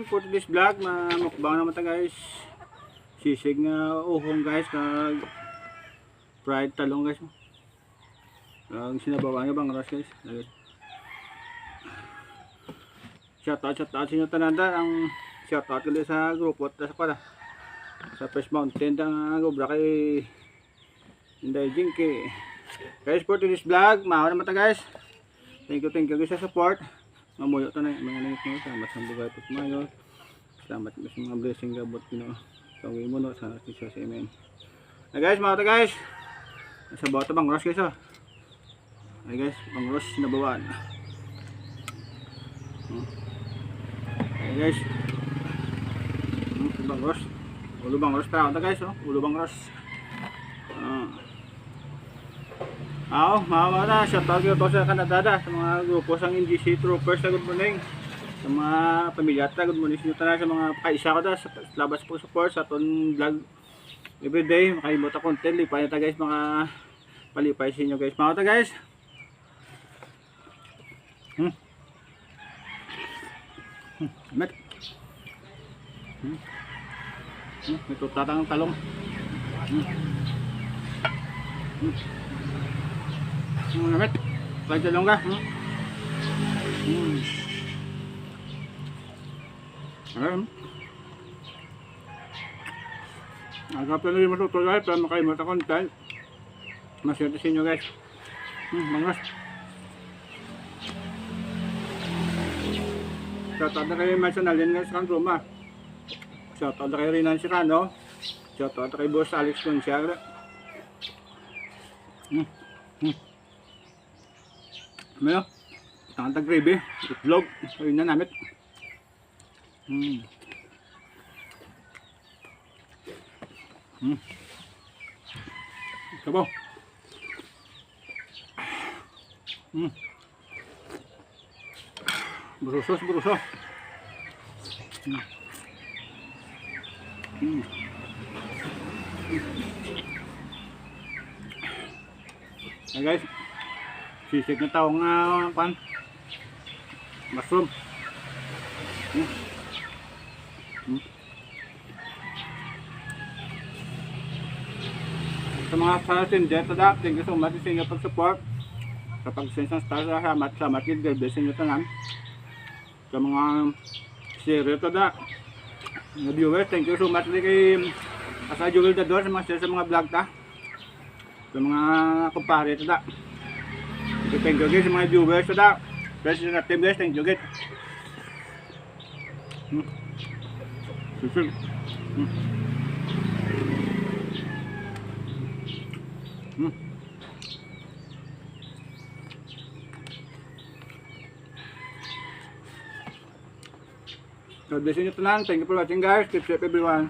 morning for this vlog na mukbang naman ta guys. Sisig nga uhong guys kag fried talong guys. Ang sinabawan nga bang ras guys. Shout out sa inyo tanan ang shout out ulit sa grupo at sa pala. Sa Fresh Mountain ang gobra kay Inday Jinky. Guys for this vlog, maawa naman ta guys. Thank you guys sa support. Mamuyo to na mga nangit mo. Salamat sa bugay po kumayo. Salamat sa mga blessing gabot kino. Kawin mo no sa Jesus amen. Na guys, mga ta guys. Sa bawat bang rush guys oh. Ay guys, bang rush na bawaan. Ay guys. Bang rush. Ulo bang rush ta guys oh. Ulo bang rush. Mga na, shout out ko sa Canada, sa mga grupo sang NGC Troopers na good morning. Sa mga pamilyata, good morning sa mga kaisa ko da, sa labas po support sa aton vlog everyday. Makalimutan content, lipay na ta guys, mga palipay sa inyo guys. Mga ta guys. Met. May tutatang talong. Namit, fried talong ka. Agap na rin matuto guys, para makalimutan content. Maswerte sa inyo guys. Mangas. Shoutout na kayo may sanalin guys kang Roma. Shoutout na kayo rin ang Sirano. Shoutout na kayo Boss Alex Consiagra. Ano? Tangantag gravy, itlog, ayun na namit. Sabaw. Brusos. Hey guys, sisig na taong mushroom. Sa mga sa tada, thank you so much sa inyong pag-support. Sa pag-send ng star, salamat yun, God bless inyo tanan. Sa mga share tada, mga viewers, thank you so much kay Asa Jewel Dador sa mga share sa mga vlog ta. Sa mga kumpare tada. Thank you guys sa mga viewers tada. Bless you natin guys, thank you guys. God bless you tanan. Thank you for watching guys. Keep safe everyone.